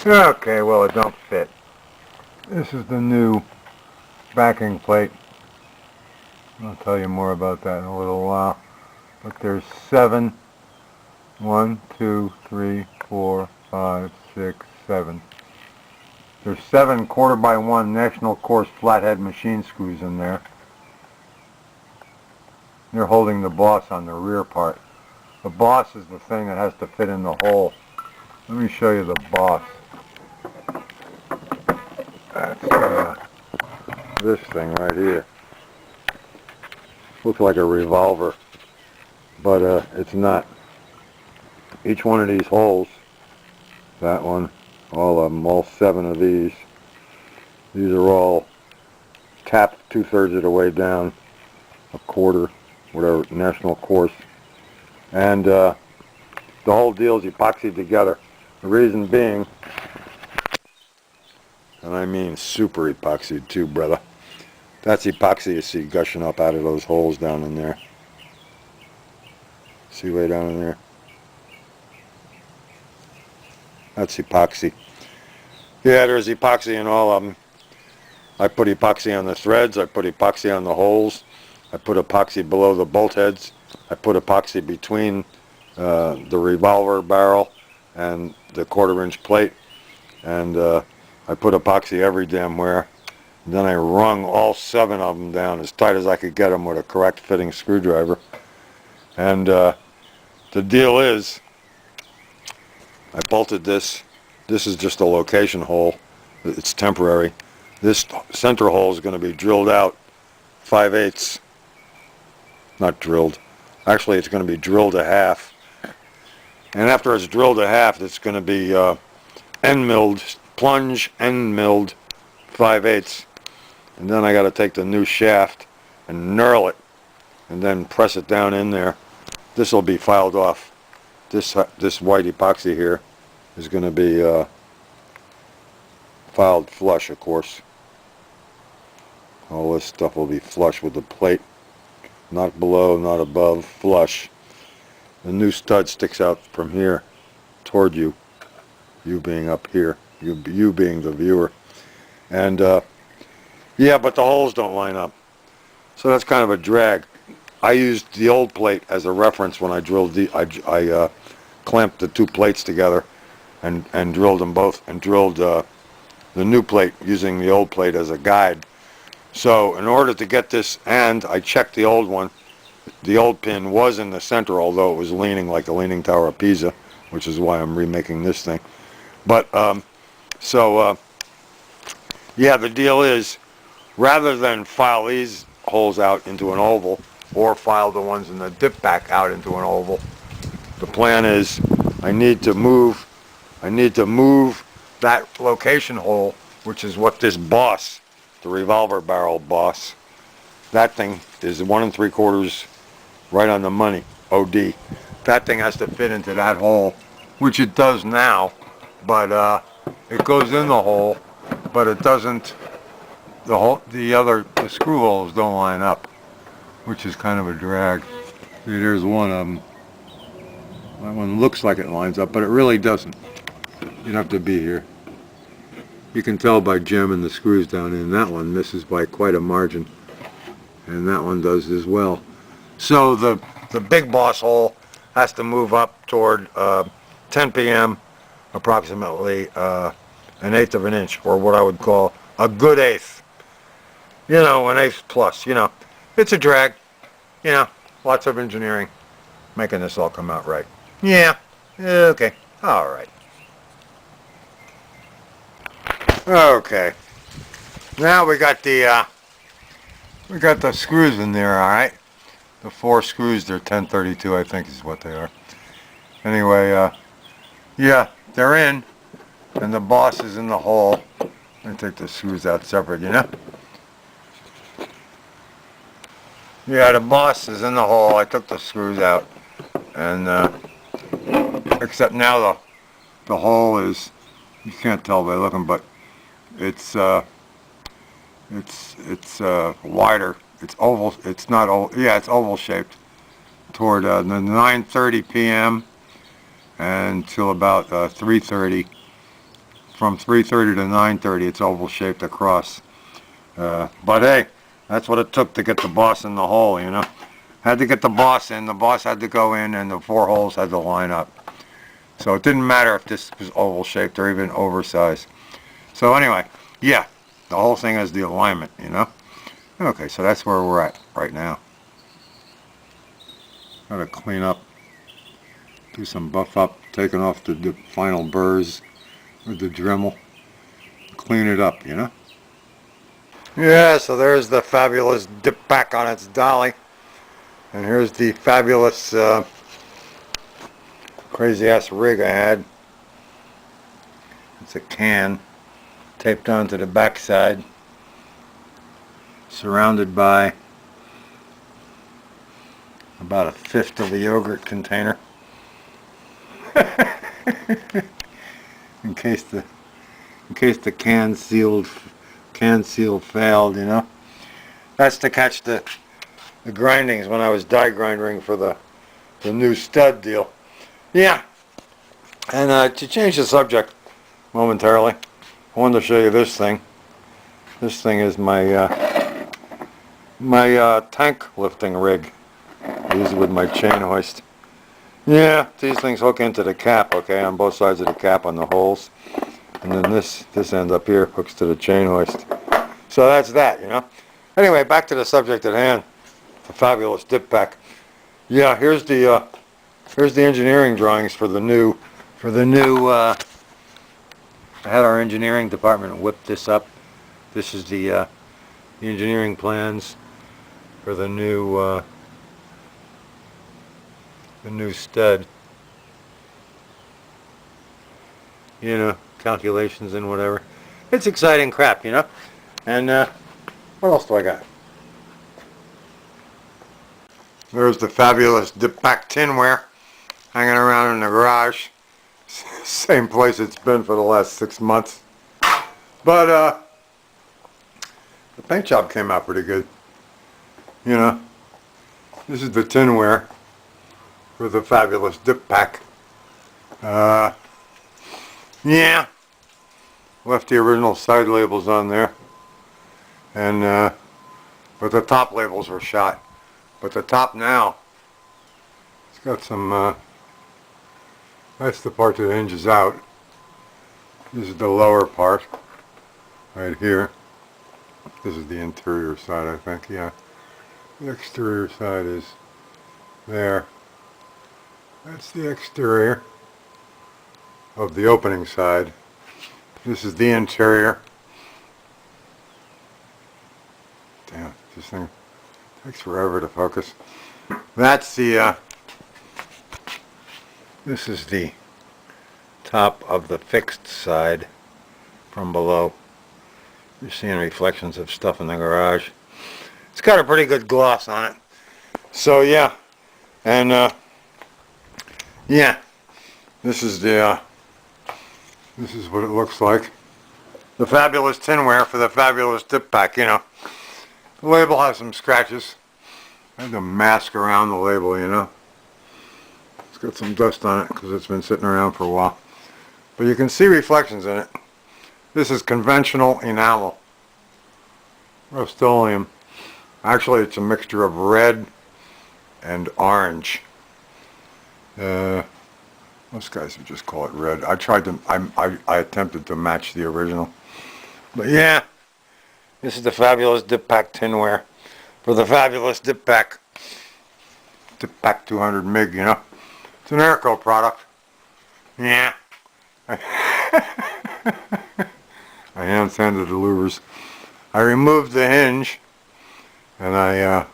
Okay, well it don't fit. This is the new backing plate. I'll tell you more about that in a little while. But there's 7, 1, 2, 3, 4, 5, 6, 7. There's 7 1/4 National Course flathead machine screws in there. They're holding the boss on the rear part. The boss is the thing that has to fit in the hole. Let me show you the boss. That's this thing right here. Looks like a revolver, but it's not. Each one of these holes, that one, all of them, all 7 of these are all tapped 2/3 of the way down, a quarter, whatever, National Course. And the whole deal is epoxied together. The reason being, and I mean super epoxied too, brother. That's epoxy you see gushing up out of those holes down in there. See way down in there? That's epoxy. Yeah, there's epoxy in all of them. I put epoxy on the threads, I put epoxy on the holes, I put epoxy below the bolt heads, I put epoxy between the revolver barrel and the 1/4 plate, and I put epoxy every damn where. And then I wrung all 7 of them down as tight as I could get them with a correct fitting screwdriver. And the deal is, I bolted this. This is just a location hole. It's temporary. This center hole is going to be drilled out 5/8. Not drilled. Actually, it's going to be drilled a half. And after it's drilled a half, it's going to be end milled, plunge end milled 5/8. And then I got to take the new shaft and knurl it, and then press it down in there. This will be filed off. This white epoxy here is going to be filed flush, of course. All this stuff will be flush with the plate, not below, not above, flush. The new stud sticks out from here toward you, you being up here, you being the viewer. And yeah, but the holes don't line up, so that's kind of a drag. I used the old plate as a reference when I drilled I clamped the 2 plates together and drilled them both, and drilled the new plate using the old plate as a guide. So in order to get this, and I checked the old one, the old pin was in the center, although it was leaning like the Leaning Tower of Pisa, which is why I'm remaking this thing. But yeah, the deal is, rather than file these holes out into an oval, or file the ones in the dip-pak out into an oval, the plan is I need to move that location hole, which is what this boss, the revolver barrel boss, that thing is 1 3/4 right on the money, OD. That thing has to fit into that hole, which it does now, but it goes in the hole, but it doesn't, the screw holes don't line up, which is kind of a drag. See, there's one of them. That one looks like it lines up, but it really doesn't. You'd have to be here. You can tell by jamming the screws down in. That one misses by quite a margin, and that one does as well. So the big boss hole has to move up toward 10 p.m. approximately 1/8 of an inch, or what I would call a good 1/8. You know, an 1/8 plus. You know, it's a drag. You know, lots of engineering making this all come out right. Yeah. Okay. All right. Okay. Now we got the screws in there. All right. The 4 screws. They're 1032, I think, is what they are. Anyway, yeah, they're in, and the boss is in the hole. Let me take the screws out separate. You know. Yeah, the boss is in the hole. I took the screws out, and except now the hole is, you can't tell by looking, but it's wider. It's oval. It's not oval. Yeah, it's oval shaped toward the 9:30 p.m. until about 3:30 from 330 to 930. It's oval shaped across. But hey, that's what it took to get the boss in the hole, you know. Had to get the boss in. The boss had to go in, and the 4 holes had to line up. So it didn't matter if this was oval shaped or even oversized. So anyway, yeah, the whole thing is the alignment, you know. Okay, so that's where we're at right now. Gotta clean up, do some buff up, taking off the final burrs with the Dremel, clean it up, you know. Yeah, so there's the fabulous dip-pak on its dolly, and here's the fabulous crazy ass rig I had. It's a can taped onto the backside, surrounded by about 1/5 of a yogurt container. in case the can seal failed, you know. That's to catch the grindings when I was die grinding for the new stud deal. Yeah. And to change the subject momentarily, I wanted to show you this thing. This thing is my tank lifting rig. I use it with my chain hoist. Yeah, these things hook into the cap, okay, on both sides of the cap on the holes. And then this end up here hooks to the chain hoist. So that's that, you know. Anyway, back to the subject at hand. The fabulous dip-pak. Yeah, here's the engineering drawings for the new I had our engineering department whip this up. This is the engineering plans for the new stud. You know, calculations and whatever. It's exciting crap, you know. And what else do I got? There's the fabulous dip-pak tinware hanging around in the garage. Same place it's been for the last 6 months. But the paint job came out pretty good. You know, this is the tinware for the fabulous dip-pak. Yeah, left the original side labels on there, and but the top labels were shot. But the top now, it's got some. That's the part that hinges out. This is the lower part, right here. This is the interior side, I think. Yeah, the exterior side is there. That's the exterior of the opening side. This is the interior. Damn, this thing takes forever to focus. That's the this is the top of the fixed side from below. You're seeing reflections of stuff in the garage. It's got a pretty good gloss on it. So yeah, and yeah, this is the this is what it looks like. The fabulous tinware for the fabulous dip-pak, you know. The label has some scratches. I had to mask around the label, you know. It's got some dust on it because it's been sitting around for a while. But you can see reflections in it. This is conventional enamel. Rust-Oleum. Actually, it's a mixture of red and orange. Most guys would just call it red. I tried to, I attempted to match the original. But yeah, this is the fabulous dip-pak tinware for the fabulous dip-pak. Dip-pak 200 MIG, you know. It's an Airco product. Yeah. I hand sanded the louvers. I removed the hinge, and the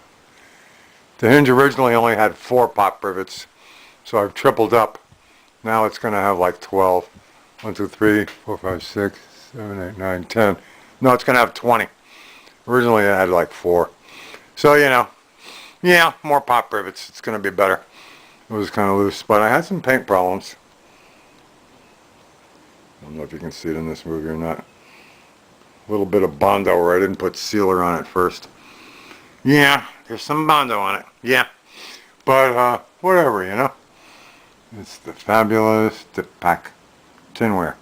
hinge originally only had 4 pop rivets, so I've tripled up. Now it's going to have like 12. 1, 2, 3, 4, 5, 6, 7, 8, 9, 10. No, it's going to have 20. Originally it had like 4. So, you know, yeah, more pop rivets. It's going to be better. It was kind of loose, but I had some paint problems. I don't know if you can see it in this movie or not. A little bit of Bondo where I didn't put sealer on it first. Yeah, there's some Bondo on it. Yeah. But, whatever, you know. It's the fabulous dip-pak tinware.